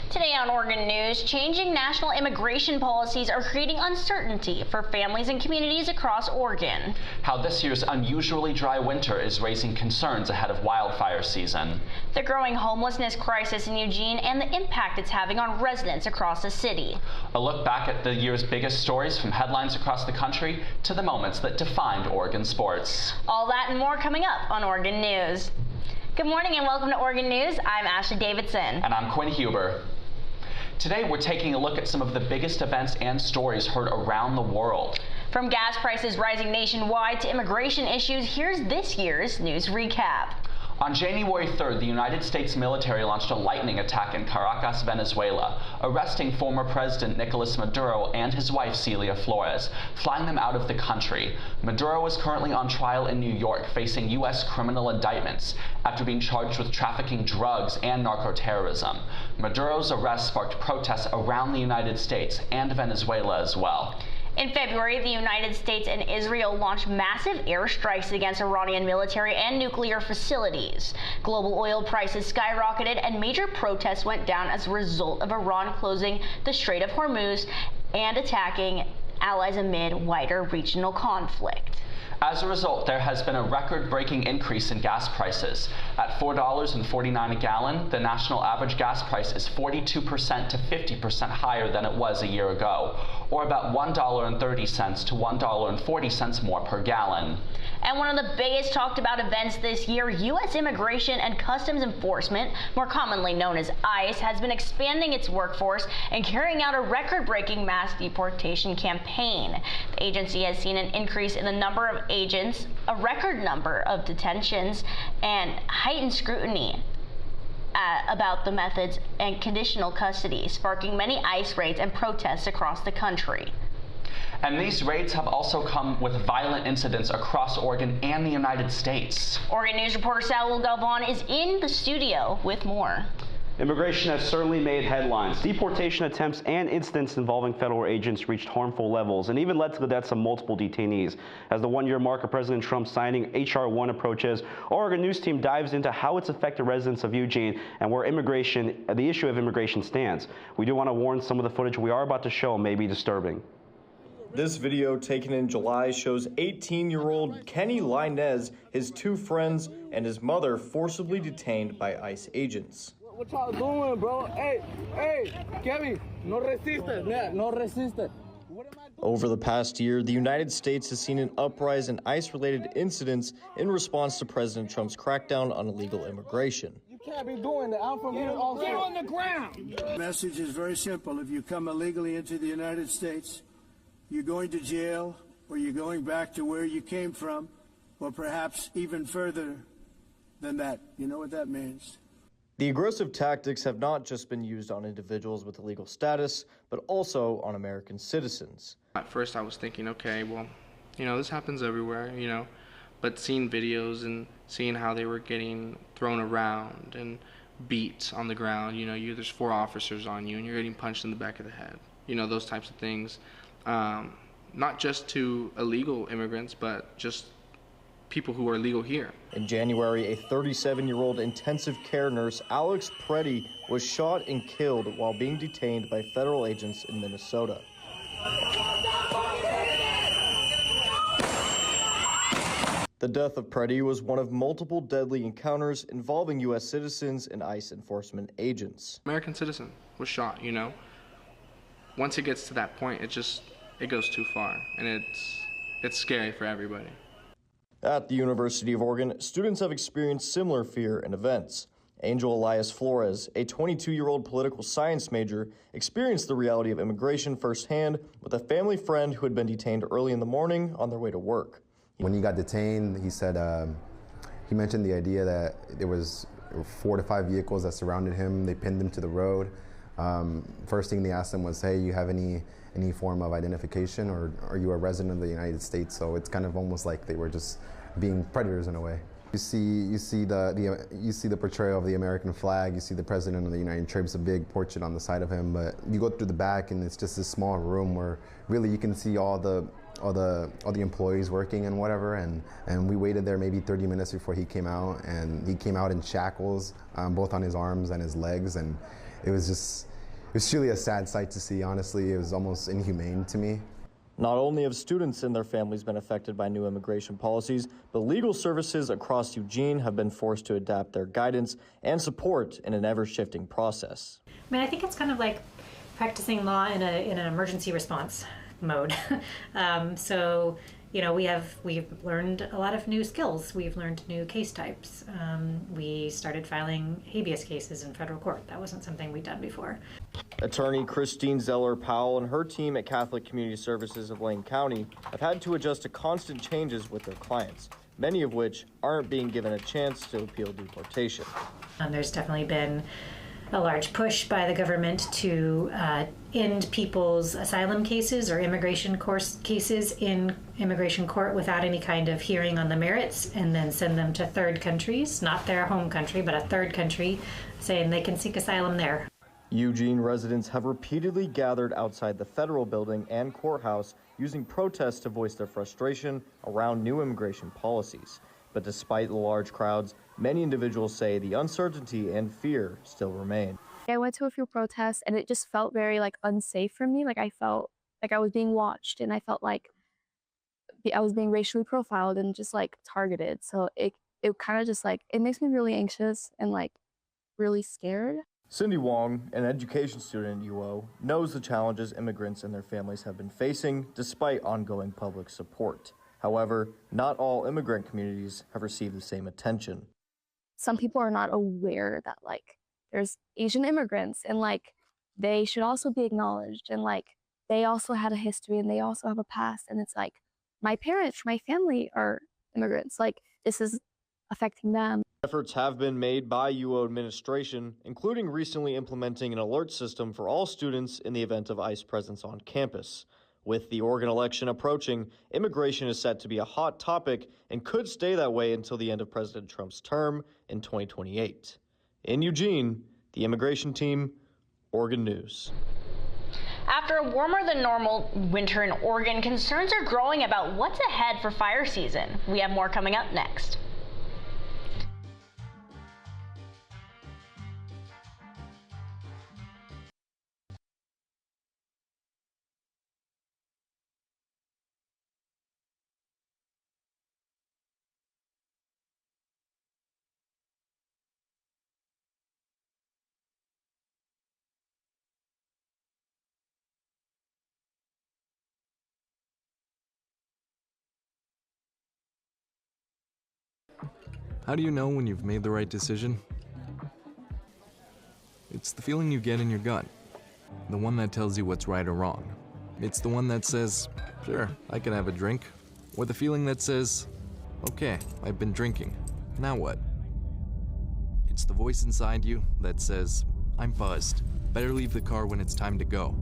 Today on Oregon News, changing national immigration policies are creating uncertainty for families and communities across Oregon. How this year's unusually dry winter is raising concerns ahead of wildfire season. The growing homelessness crisis in Eugene and the impact it's having on residents across the city. A look back at the year's biggest stories from headlines across the country to the moments that defined Oregon sports. All that and more coming up on Oregon News. Good morning and welcome to Oregon News. I'm Ashley Davidson. And I'm Quinn Huber. Today we're taking a look at some of the biggest events and stories heard around the world. From gas prices rising nationwide to immigration issues, here's this year's news recap. On January 3rd, the United States military launched a lightning attack in Caracas, Venezuela, arresting former President Nicolas Maduro and his wife Celia Flores, flying them out of the country. Maduro is currently on trial in New York, facing U.S. criminal indictments after being charged with trafficking drugs and narco-terrorism. Maduro's arrest sparked protests around the United States and Venezuela as well. In February, the United States and Israel launched massive airstrikes against Iranian military and nuclear facilities. Global oil prices skyrocketed and major protests went down as a result of Iran closing the Strait of Hormuz and attacking allies amid wider regional conflict. As a result, there has been a record-breaking increase in gas prices. At $4.49 a gallon, the national average gas price is 42% to 50% higher than it was a year ago, or about $1.30 to $1.40 more per gallon. And one of the biggest talked about events this year, U.S. Immigration and Customs Enforcement, more commonly known as ICE, has been expanding its workforce and carrying out a record-breaking mass deportation campaign. The agency has seen an increase in the number of agents, a record number of detentions, and heightened scrutiny about the methods and conditional custody, sparking many ICE raids and protests across the country. And these raids have also come with violent incidents across Oregon and the United States. Oregon News reporter Saul Galvan is in the studio with more. Immigration has certainly made headlines. Deportation attempts and incidents involving federal agents reached harmful levels and even led to the deaths of multiple detainees. As the one-year mark of President Trump signing H.R. 1 approaches, our Oregon News team dives into how it's affected residents of Eugene and where the issue of immigration stands. We do want to warn some of the footage we are about to show may be disturbing. This video taken in July shows 18-year-old Kenny Linez, his two friends, and his mother forcibly detained by ICE agents. What y'all doing, bro? Hey, Kevin, no resiste, no resiste. Over the past year, the United States has seen an uprise in ICE-related incidents in response to President Trump's crackdown on illegal immigration. You can't be doing that. I'm from here also. Get on the ground. The message is very simple. If you come illegally into the United States, you're going to jail, or you're going back to where you came from, or perhaps even further than that. You know what that means? The aggressive tactics have not just been used on individuals with illegal status, but also on American citizens. At first I was thinking, okay, well, this happens everywhere, but seeing videos and seeing how they were getting thrown around and beat on the ground, there's 4 officers on you and you're getting punched in the back of the head, those types of things. Not just to illegal immigrants, but just people who are legal here. In January, a 37-year-old intensive care nurse, Alex Preddy, was shot and killed while being detained by federal agents in Minnesota. The death of Preddy was one of multiple deadly encounters involving U.S. citizens and ICE enforcement agents. American citizen was shot, Once it gets to that point, it goes too far, and it's scary for everybody. At the University of Oregon, students have experienced similar fear and events. Angel Elias Flores, a 22-year-old political science major, experienced the reality of immigration firsthand with a family friend who had been detained early in the morning on their way to work. When he got detained, he said, he mentioned the idea that there was 4 to 5 vehicles that surrounded him. They pinned him to the road. First thing they asked him was, hey, you have any form of identification, or are you a resident of the United States? So it's kind of almost like they were just being predators in a way. You see the portrayal of the American flag. You see the president of the United States, a big portrait on the side of him. But you go through the back, and it's just this small room where really you can see all the employees working and whatever. And we waited there maybe 30 minutes before he came out, and he came out in shackles, both on his arms and his legs, and it was just was truly a sad sight to see, honestly. It was almost inhumane to me. Not only have students and their families been affected by new immigration policies, but legal services across Eugene have been forced to adapt their guidance and support in an ever-shifting process. I mean, I think it's kind of like practicing law in an emergency response mode. So, you know, we've learned a lot of new skills. We've learned new case types. We started filing habeas cases in federal court. That wasn't something we'd done before. Attorney Christine Zeller-Powell and her team at Catholic Community Services of Lane County have had to adjust to constant changes with their clients, many of which aren't being given a chance to appeal deportation. There's definitely been a large push by the government to end people's asylum cases or immigration cases in immigration court without any kind of hearing on the merits, and then send them to third countries, not their home country, but a third country, saying they can seek asylum there. Eugene residents have repeatedly gathered outside the federal building and courthouse using protests to voice their frustration around new immigration policies. But despite the large crowds, many individuals say the uncertainty and fear still remain. I went to a few protests and it just felt very unsafe for me. I felt like I was being watched, and I felt like I was being racially profiled and just targeted. So it kind of just it makes me really anxious and really scared. Cindy Wong, an education student at UO, knows the challenges immigrants and their families have been facing despite ongoing public support. However, not all immigrant communities have received the same attention. Some people are not aware that there's Asian immigrants and they should also be acknowledged, and they also had a history and they also have a past, and it's my parents, my family are immigrants. This is affecting them. Efforts have been made by UO administration, including recently implementing an alert system for all students in the event of ICE presence on campus. With the Oregon election approaching, immigration is set to be a hot topic and could stay that way until the end of President Trump's term in 2028. In Eugene, the immigration team, Oregon News. After a warmer than normal winter in Oregon, concerns are growing about what's ahead for fire season. We have more coming up next. How do you know when you've made the right decision? It's the feeling you get in your gut. The one that tells you what's right or wrong. It's the one that says, sure, I can have a drink. Or the feeling that says, okay, I've been drinking. Now what? It's the voice inside you that says, I'm buzzed. Better leave the car when it's time to go.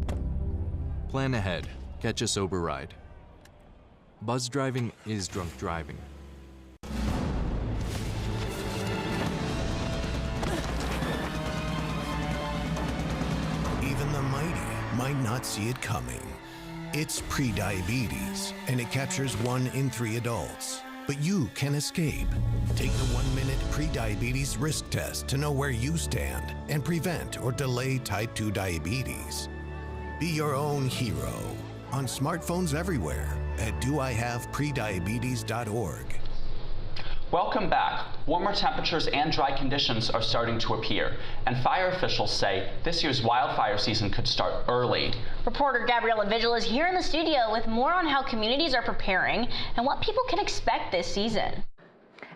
Plan ahead. Catch a sober ride. Buzz driving is drunk driving. Even the mighty might not see it coming. It's prediabetes, and it captures 1 in 3 adults. But you can escape. Take the 1-minute prediabetes risk test to know where you stand and prevent or delay type 2 diabetes. Be your own hero on smartphones everywhere at doihaveprediabetes.org. Welcome back. Warmer temperatures and dry conditions are starting to appear, and fire officials say this year's wildfire season could start early. Reporter Gabriella Vigil is here in the studio with more on how communities are preparing and what people can expect this season.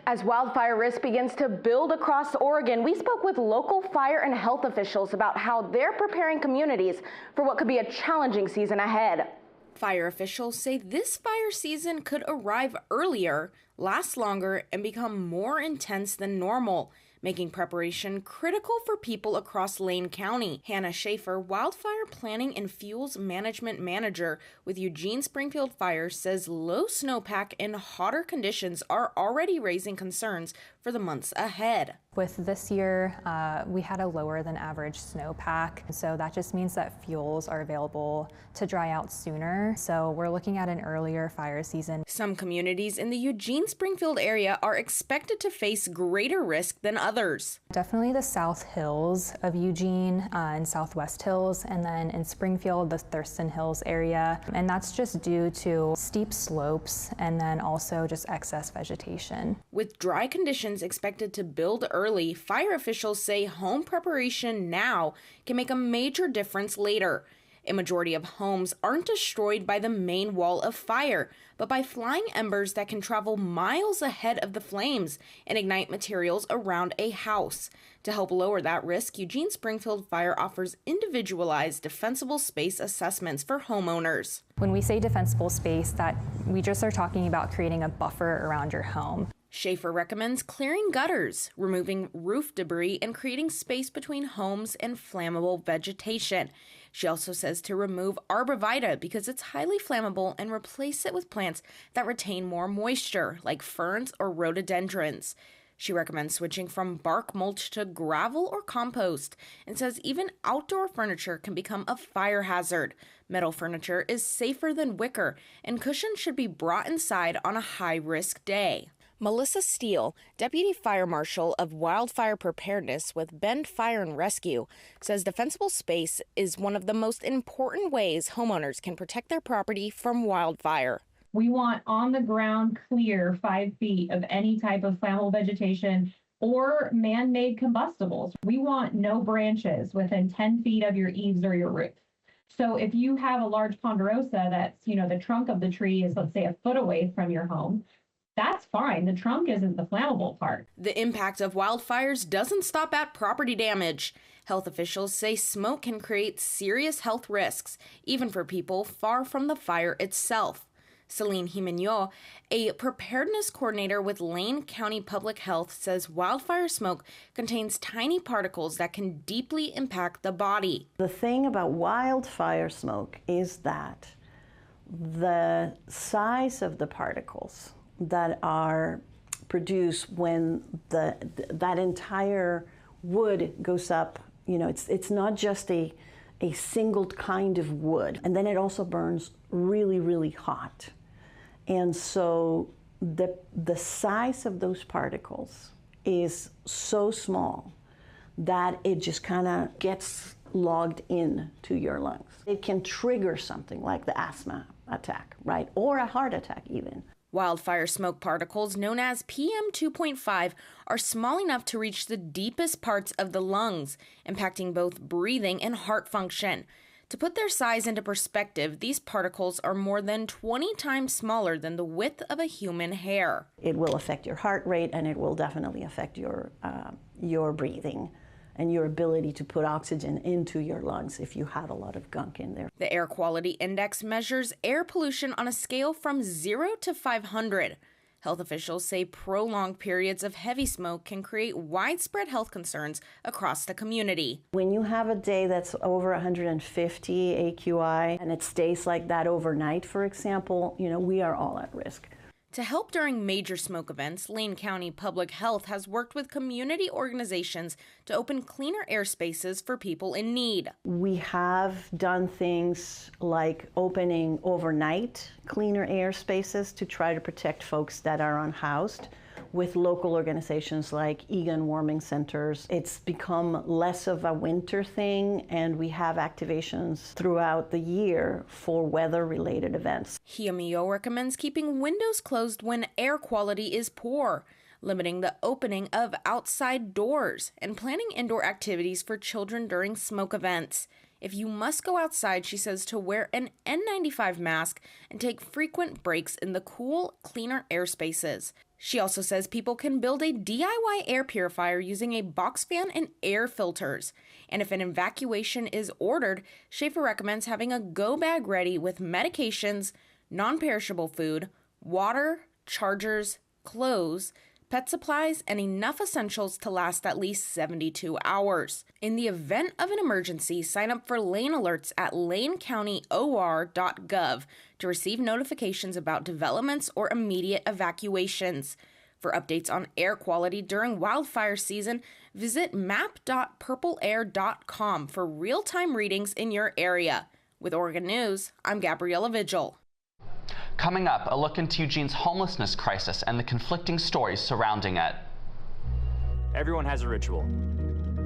As wildfire risk begins to build across Oregon, we spoke with local fire and health officials about how they're preparing communities for what could be a challenging season ahead. Fire officials say this fire season could arrive earlier, last longer, and become more intense than normal, making preparation critical for people across Lane County. Hannah Schaefer, Wildfire Planning and Fuels Management Manager with Eugene Springfield Fire, says low snowpack and hotter conditions are already raising concerns for the months ahead. With this year, we had a lower than average snowpack, so that just means that fuels are available to dry out sooner. So we're looking at an earlier fire season. Some communities in the Eugene-Springfield area are expected to face greater risk than others. Definitely the South Hills of Eugene and Southwest Hills, and then in Springfield, the Thurston Hills area. And that's just due to steep slopes and then also just excess vegetation. With dry conditions expected to build early, fire officials say home preparation now can make a major difference later. A majority of homes aren't destroyed by the main wall of fire, but by flying embers that can travel miles ahead of the flames and ignite materials around a house. To help lower that risk, Eugene Springfield Fire offers individualized defensible space assessments for homeowners. When we say defensible space, that we just are talking about creating a buffer around your home. Schaefer recommends clearing gutters, removing roof debris, and creating space between homes and flammable vegetation. She also says to remove arborvitae because it's highly flammable and replace it with plants that retain more moisture, like ferns or rhododendrons. She recommends switching from bark mulch to gravel or compost, and says even outdoor furniture can become a fire hazard. Metal furniture is safer than wicker, and cushions should be brought inside on a high-risk day. Melissa Steele, Deputy Fire Marshal of Wildfire Preparedness with Bend Fire and Rescue, says defensible space is one of the most important ways homeowners can protect their property from wildfire. We want on-the-ground clear 5 feet of any type of flammable vegetation or man-made combustibles. We want no branches within 10 feet of your eaves or your roof. So if you have a large ponderosa that's, the trunk of the tree is, let's say, a foot away from your home, that's fine. The trunk isn't the flammable part. The impact of wildfires doesn't stop at property damage. Health officials say smoke can create serious health risks, even for people far from the fire itself. Celine Jimenez, a preparedness coordinator with Lane County Public Health, says wildfire smoke contains tiny particles that can deeply impact the body. The thing about wildfire smoke is that the size of the particles that are produced when that entire wood goes up, it's not just a single kind of wood, and then it also burns really, really hot. And so the size of those particles is so small that it just kind of gets logged in to your lungs. It can trigger something like the asthma attack, right? Or a heart attack even. Wildfire smoke particles, known as PM2.5, are small enough to reach the deepest parts of the lungs, impacting both breathing and heart function. To put their size into perspective, these particles are more than 20 times smaller than the width of a human hair. It will affect your heart rate, and it will definitely affect your breathing and your ability to put oxygen into your lungs if you have a lot of gunk in there. The Air Quality Index measures air pollution on a scale from 0 to 500. Health officials say prolonged periods of heavy smoke can create widespread health concerns across the community. When you have a day that's over 150 AQI and it stays like that overnight, for example, we are all at risk. To help during major smoke events, Lane County Public Health has worked with community organizations to open cleaner air spaces for people in need. We have done things like opening overnight cleaner air spaces to try to protect folks that are unhoused with local organizations like Egan Warming Centers. It's become less of a winter thing, and we have activations throughout the year for weather-related events. Jimenez recommends keeping windows closed when air quality is poor, limiting the opening of outside doors, and planning indoor activities for children during smoke events. If you must go outside, she says to wear an N95 mask and take frequent breaks in the cool, cleaner air spaces. She also says people can build a DIY air purifier using a box fan and air filters. And if an evacuation is ordered, Schaefer recommends having a go bag ready with medications, non-perishable food, water, chargers, clothes, pet supplies, and enough essentials to last at least 72 hours. In the event of an emergency, sign up for Lane Alerts at lanecountyor.gov to receive notifications about developments or immediate evacuations. For updates on air quality during wildfire season, visit map.purpleair.com for real-time readings in your area. With Oregon News, I'm Gabriella Vigil. Coming up, a look into Eugene's homelessness crisis and the conflicting stories surrounding it. Everyone has a ritual,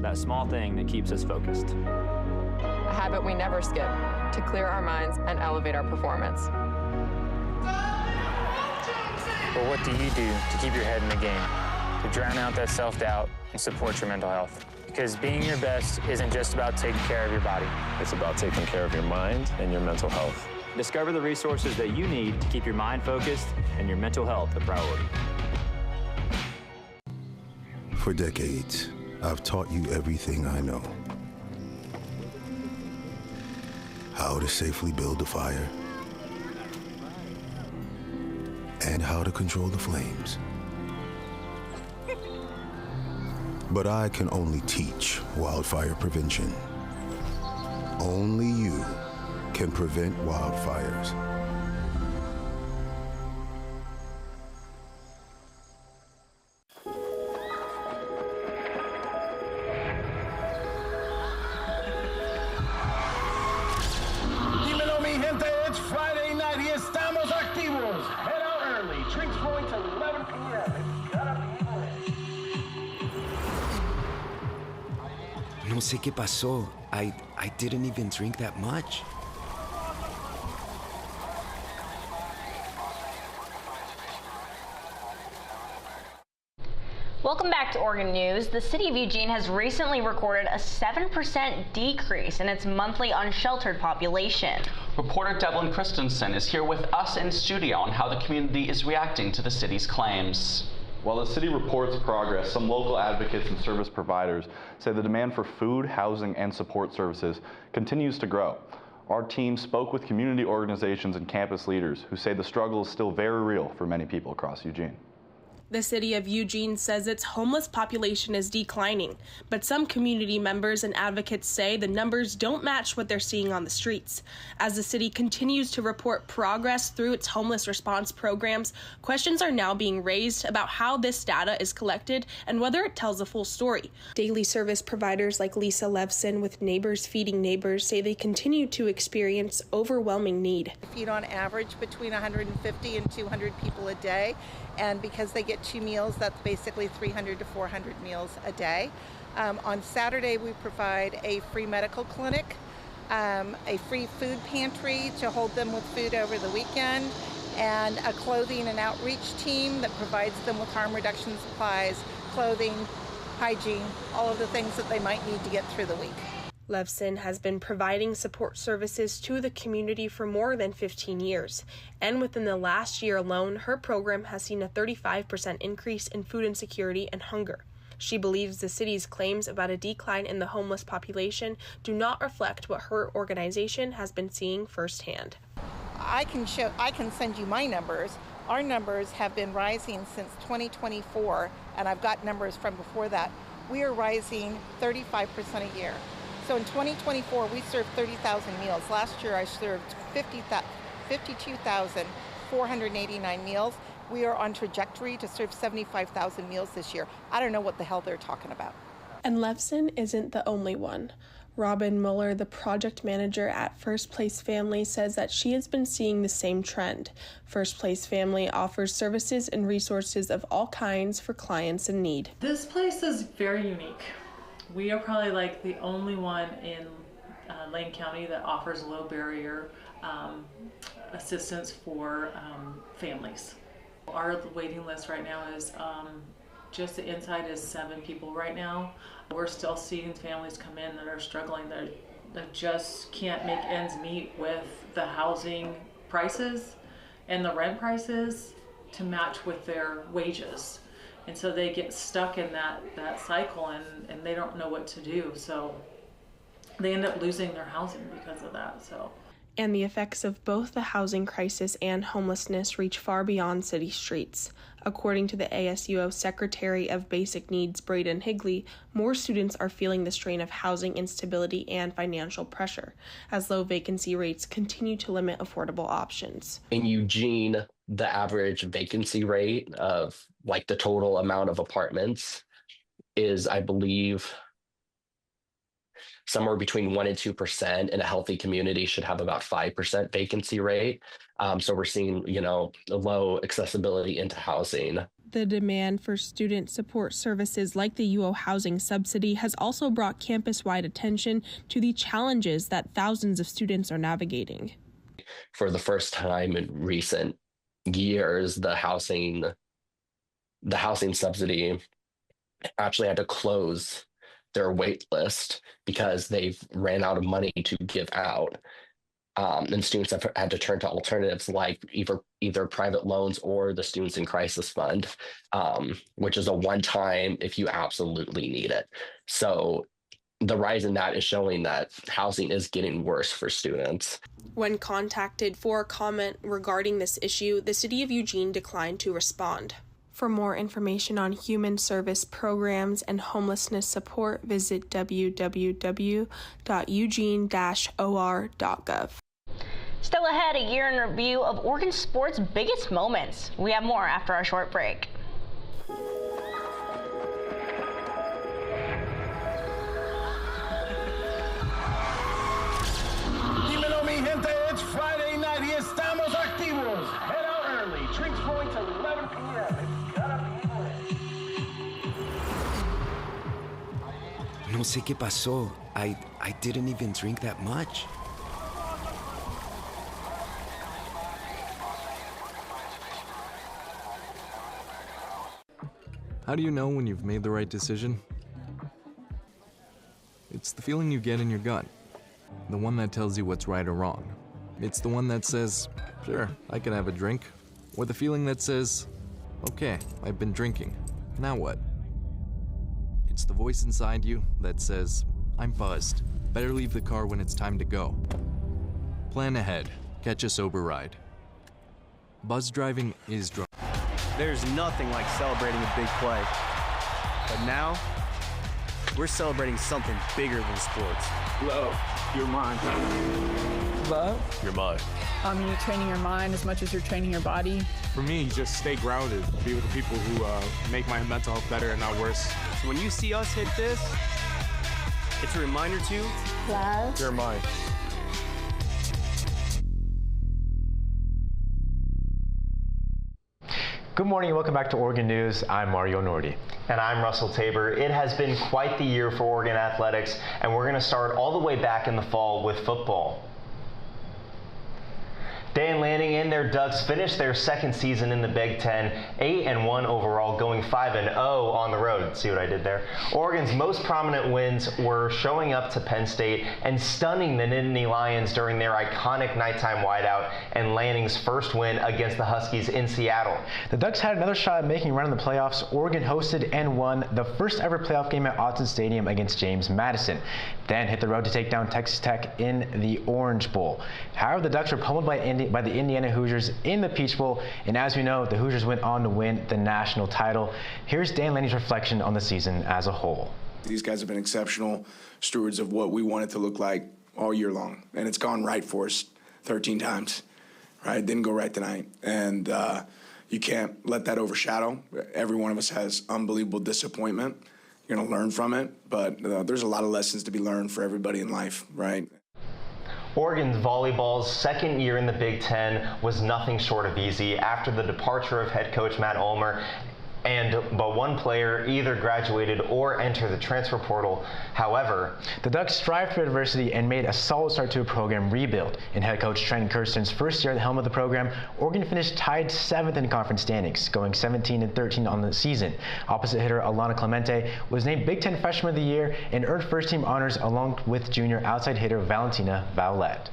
that small thing that keeps us focused. A habit we never skip to clear our minds and elevate our performance. But what do you do to keep your head in the game, to drown out that self-doubt and support your mental health? Because being your best isn't just about taking care of your body. It's about taking care of your mind and your mental health. Discover the resources that you need to keep your mind focused and your mental health a priority. For decades, I've taught you everything I know. How to safely build a fire, and how to control the flames. But I can only teach wildfire prevention. Only you can prevent wildfires. Dímelo, mi gente, it's Friday night y estamos activos. Head out early, drinks flowing till 11 p.m. It's gonna be lit. No sé qué pasó. I didn't even drink that much. Welcome back to Oregon News. The city of Eugene has recently recorded a 7% decrease in its monthly unsheltered population. Reporter Devlin Christensen is here with us in studio on how the community is reacting to the city's claims. While the city reports progress, some local advocates and service providers say the demand for food, housing, and support services continues to grow. Our team spoke with community organizations and campus leaders who say the struggle is still very real for many people across Eugene. The city of Eugene says its homeless population is declining, but some community members and advocates say the numbers don't match what they're seeing on the streets. As the city continues to report progress through its homeless response programs, questions are now being raised about how this data is collected and whether it tells a full story. Daily service providers like Lisa Levson with Neighbors Feeding Neighbors say they continue to experience overwhelming need. We feed on average between 150 and 200 people a day. And because they get 2 meals, that's basically 300 to 400 meals a day. On Saturday, we provide a free medical clinic, a free food pantry to hold them with food over the weekend, and a clothing and outreach team that provides them with harm reduction supplies, clothing, hygiene, all of the things that they might need to get through the week. Levson has been providing support services to the community for more than 15 years, and within the last year alone, her program has seen a 35% increase in food insecurity and hunger. She believes the city's claims about a decline in the homeless population do not reflect what her organization has been seeing firsthand. I can send you my numbers. Our numbers have been rising since 2024, and I've got numbers from before that. We are rising 35% a year. So in 2024, we served 30,000 meals. Last year, I served 52,489 meals. We are on trajectory to serve 75,000 meals this year. I don't know what the hell they're talking about. And Levson isn't the only one. Robin Muller, the project manager at First Place Family, says that she has been seeing the same trend. First Place Family offers services and resources of all kinds for clients in need. This place is very unique. We are probably like the only one in Lane County that offers low barrier assistance for families. Our waiting list right now is just the inside is 7 people right now. We're still seeing families come in that are struggling, that just can't make ends meet with the housing prices and the rent prices to match with their wages. And so they get stuck in that cycle and they don't know what to do. So they end up losing their housing because of that. And the effects of both the housing crisis and homelessness reach far beyond city streets. According to the ASUO Secretary of Basic Needs, Braden Higley, more students are feeling the strain of housing instability and financial pressure, as low vacancy rates continue to limit affordable options. In Eugene, the average vacancy rate of like the total amount of apartments is, I believe, somewhere between 1% and 2%, and a healthy community should have about 5% vacancy rate. So we're seeing, low accessibility into housing. The demand for student support services like the UO housing subsidy has also brought campus-wide attention to the challenges that thousands of students are navigating. For the first time in recent years, the housing subsidy actually had to close their wait list because they've ran out of money to give out. And students have had to turn to alternatives like either private loans or the Students in Crisis Fund, which is a one-time if you absolutely need it. So the rise in that is showing that housing is getting worse for students. When contacted for a comment regarding this issue, the City of Eugene declined to respond. For more information on human service programs and homelessness support, visit www.eugene-or.gov. Still ahead, a year in review of Oregon sports' biggest moments. We have more after our short break. Dímelo, mi gente, it's Friday night y estamos activos. Head out early. Drinks flowing till 11 p.m. It's gotta be lit. No sé qué pasó. I didn't even drink that much. How do you know when you've made the right decision? It's the feeling you get in your gut. The one that tells you what's right or wrong. It's the one that says, sure, I can have a drink. Or the feeling that says, okay, I've been drinking. Now what? It's the voice inside you that says, I'm buzzed. Better leave the car when it's time to go. Plan ahead. Catch a sober ride. Buzz driving is drunk. There's nothing like celebrating a big play. But now, we're celebrating something bigger than sports. Love, you're mine. Love? You're mine. You training your mind as much as you're training your body. For me, just stay grounded. Be with the people who make my mental health better and not worse. So when you see us hit this, it's a reminder to love. You're mine. Good morning and welcome back to Oregon News. I'm Mario Nordi. And I'm Russell Tabor. It has been quite the year for Oregon athletics, and we're going to start all the way back in the fall with football. Dan Lanning and their Ducks finished their second season in the Big Ten, 8-1 overall, going 5-0 on the road. See what I did there? Oregon's most prominent wins were showing up to Penn State and stunning the Nittany Lions during their iconic nighttime whiteout, and Lanning's first win against the Huskies in Seattle. The Ducks had another shot at making a run in the playoffs. Oregon hosted and won the first ever playoff game at Autzen Stadium against James Madison, then hit the road to take down Texas Tech in the Orange Bowl. However, the Ducks were pummeled by the Indiana Hoosiers in the Peach Bowl, and as we know, the Hoosiers went on to win the national title. Here's Dan Lanning's reflection on the season as a whole. These guys have been exceptional stewards of what we want it to look like all year long, and it's gone right for us 13 times, right? Didn't go right tonight, and you can't let that overshadow. Every one of us has unbelievable disappointment. You're going to learn from it, but there's a lot of lessons to be learned for everybody in life, right? Oregon's volleyball's second year in the Big Ten was nothing short of easy after the departure of head coach Matt Ulmer. But one player either graduated or entered the transfer portal. However, the Ducks strived for adversity and made a solid start to a program rebuild. In head coach Trent Kirsten's first year at the helm of the program, Oregon finished tied 7th in conference standings, going 17-13 on the season. Opposite hitter Alana Clemente was named Big Ten Freshman of the Year and earned first-team honors along with junior outside hitter Valentina Vowlett.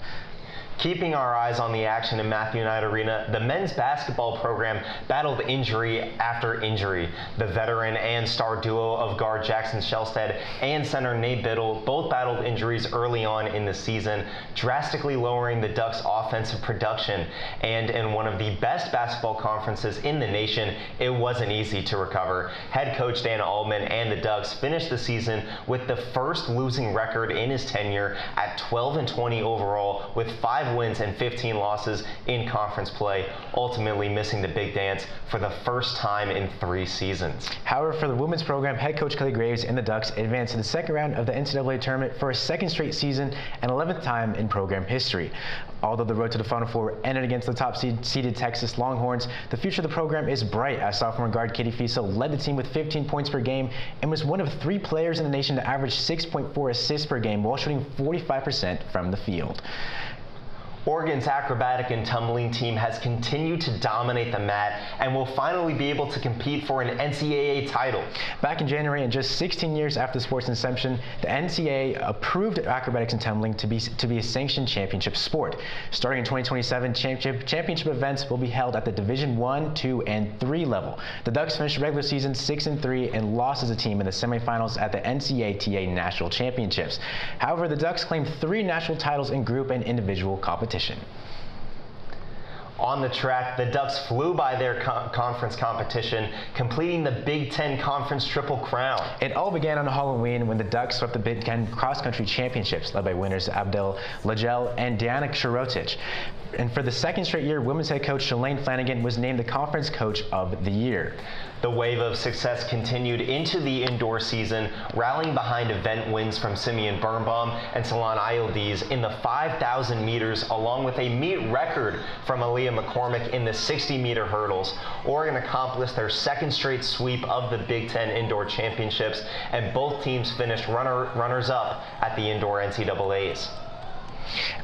Keeping our eyes on the action in Matthew Knight Arena, the men's basketball program battled injury after injury. The veteran and star duo of guard Jackson Shelstead and center Nate Biddle both battled injuries early on in the season, drastically lowering the Ducks' offensive production. And in one of the best basketball conferences in the nation, it wasn't easy to recover. Head coach Dan Altman and the Ducks finished the season with the first losing record in his tenure at 12-20 overall, with 5 5 wins and 15 losses in conference play, ultimately missing the big dance for the first time in 3 seasons. However, for the women's program, head coach Kelly Graves and the Ducks advanced to the second round of the NCAA tournament for a second straight season and 11th time in program history. Although the road to the Final Four ended against the top-seeded Texas Longhorns, the future of the program is bright as sophomore guard Katie Fiesel led the team with 15 points per game and was one of 3 players in the nation to average 6.4 assists per game while shooting 45% from the field. Oregon's acrobatic and tumbling team has continued to dominate the mat and will finally be able to compete for an NCAA title. Back in January, and just 16 years after the sport's inception, the NCAA approved acrobatics and tumbling to be a sanctioned championship sport. Starting in 2027, championship events will be held at the Division I, II, and III level. The Ducks finished the regular season 6-3 and lost as a team in the semifinals at the NCAA National Championships. However, the Ducks claimed 3 national titles in group and individual competition. On the track, the Ducks flew by their conference competition, completing the Big Ten Conference Triple Crown. It all began on Halloween when the Ducks swept the Big Ten Cross Country Championships, led by winners Abdel Lagel and Diana Shirotich. And for the second straight year, women's head coach Shalane Flanagan was named the Conference Coach of the Year. The wave of success continued into the indoor season, rallying behind event wins from Simeon Birnbaum and Salon Ieldes in the 5,000 meters, along with a meet record from Aaliyah McCormick in the 60-meter hurdles. Oregon accomplished their second straight sweep of the Big Ten Indoor Championships, and both teams finished runners-up at the indoor NCAAs.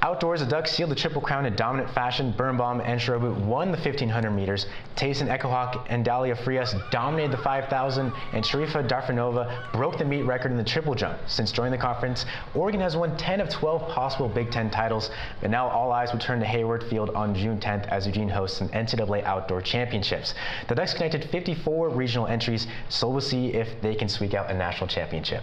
Outdoors, the Ducks sealed the Triple Crown in dominant fashion. Birnbaum and Shrobu won the 1,500 meters. Tayson Echohawk and Dalia Frias dominated the 5,000, and Sharifa Darfanova broke the meet record in the triple jump. Since joining the conference, Oregon has won 10 of 12 possible Big Ten titles, but now all eyes will turn to Hayward Field on June 10th as Eugene hosts some NCAA Outdoor Championships. The Ducks connected 54 regional entries, so we'll see if they can squeak out a national championship.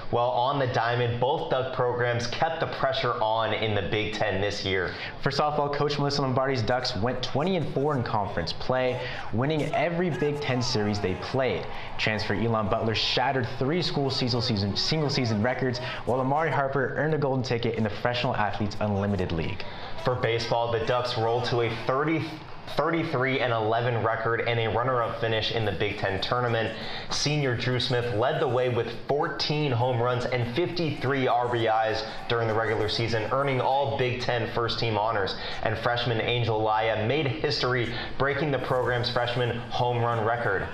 Well, on the diamond, both Duck programs kept the pressure on in the Big Ten this year. For softball, Coach Melissa Lombardi's Ducks went 20-4 in conference play, winning every Big Ten series they played. Transfer Elon Butler shattered 3 single-season records, while Amari Harper earned a golden ticket in the Professional Athletes Unlimited League. For baseball, the Ducks rolled to a 33-11 record and a runner-up finish in the Big Ten tournament. Senior Drew Smith led the way with 14 home runs and 53 RBIs during the regular season, earning all Big Ten first-team honors. And freshman Angel Laya made history, breaking the program's freshman home run record.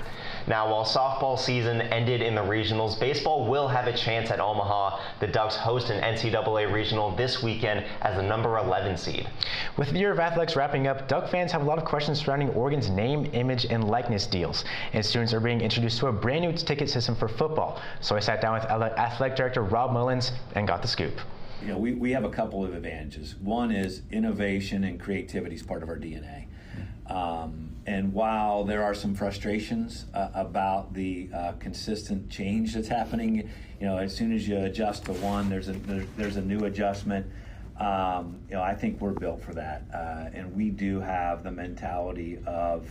Now, while softball season ended in the regionals, baseball will have a chance at Omaha. The Ducks host an NCAA regional this weekend as the number 11 seed. With the year of athletics wrapping up, Duck fans have a lot of questions surrounding Oregon's name, image, and likeness deals. And students are being introduced to a brand new ticket system for football. So I sat down with athletic director Rob Mullins and got the scoop. You know, we have a couple of advantages. One is innovation and creativity is part of our DNA. And while there are some frustrations about the consistent change that's happening, you know, as soon as you adjust to one, there's a new adjustment. You know, I think we're built for that, and we do have the mentality of,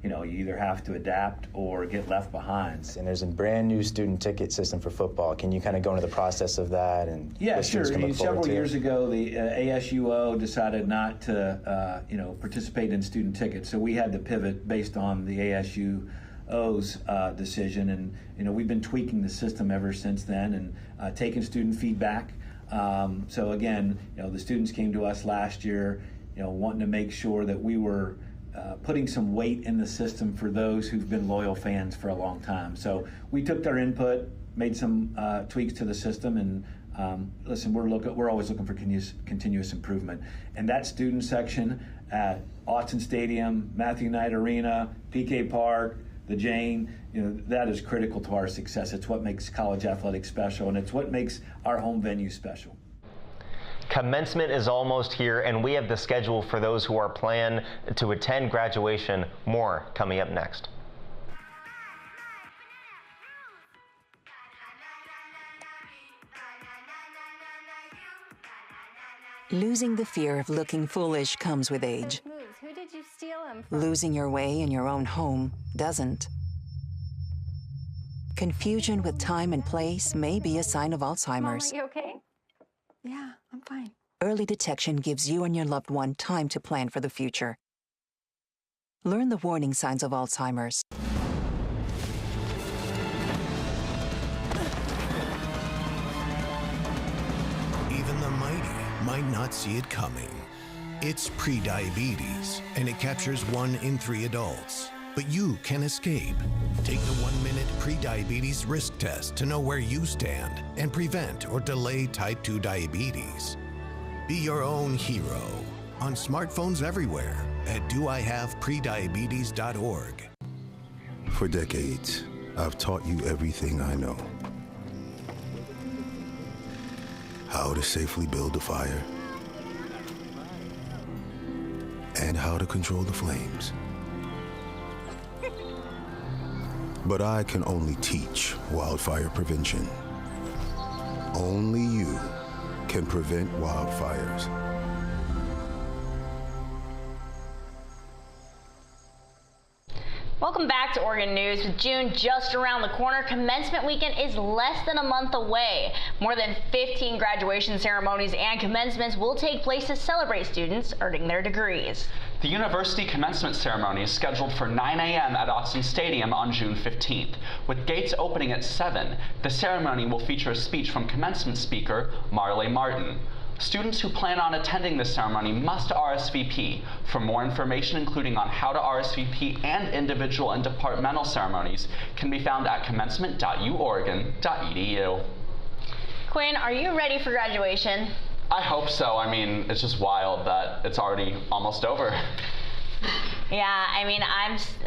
you know, you either have to adapt or get left behind. And there's a brand new student ticket system for football. Can you kind of go into the process of that? And yeah, sure. Several years ago, the ASUO decided not to, you know, participate in student tickets, so we had to pivot based on the ASUO's decision. And you know, we've been tweaking the system ever since then and taking student feedback. So again, you know, the students came to us last year, you know, wanting to make sure that we were putting some weight in the system for those who've been loyal fans for a long time. So we took their input, made some tweaks to the system, and listen, we're always looking for continuous improvement. And that student section at Autzen Stadium, Matthew Knight Arena, PK Park, the Jane, you know, that is critical to our success. It's what makes college athletics special, and it's what makes our home venue special. Commencement is almost here, and we have the schedule for those who are planning to attend graduation. More coming up next. Losing the fear of looking foolish comes with age. Who did you steal him from? Losing your way in your own home doesn't. Confusion with time and place may be a sign of Alzheimer's. Mom, are you okay? Yeah, I'm fine. early detection gives you and your loved one time to plan for the future. Learn the warning signs of Alzheimer's. Even the mighty might not see it coming. It's prediabetes, and it captures 1 in 3 adults. But you can escape. Take the 1-minute prediabetes risk test to know where you stand and prevent or delay type 2 diabetes. Be your own hero on smartphones everywhere at doihaveprediabetes.org. For decades, I've taught you everything I know. How to safely build a fire, and how to control the flames. But I can only teach wildfire prevention. Only you can prevent wildfires. Welcome back to Oregon News. With June just around the corner, commencement weekend is less than a month away. More than 15 graduation ceremonies and commencements will take place to celebrate students earning their degrees. The university commencement ceremony is scheduled for 9 a.m. at Autzen Stadium on June 15th. With gates opening at 7, the ceremony will feature a speech from commencement speaker Marley Martin. Students who plan on attending the ceremony must RSVP. For more information, including on how to RSVP and individual and departmental ceremonies, can be found at commencement.uoregon.edu. Quinn, are you ready for graduation? I hope so. I mean, it's just wild that it's already almost over. Yeah, I mean,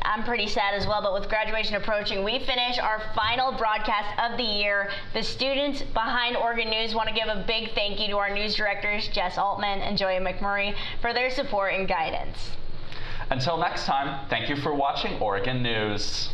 I'm pretty sad as well, but with graduation approaching, we finish our final broadcast of the year. The students behind Oregon News want to give a big thank you to our news directors, Jess Altman and Joya McMurray, for their support and guidance. Until next time, thank you for watching Oregon News.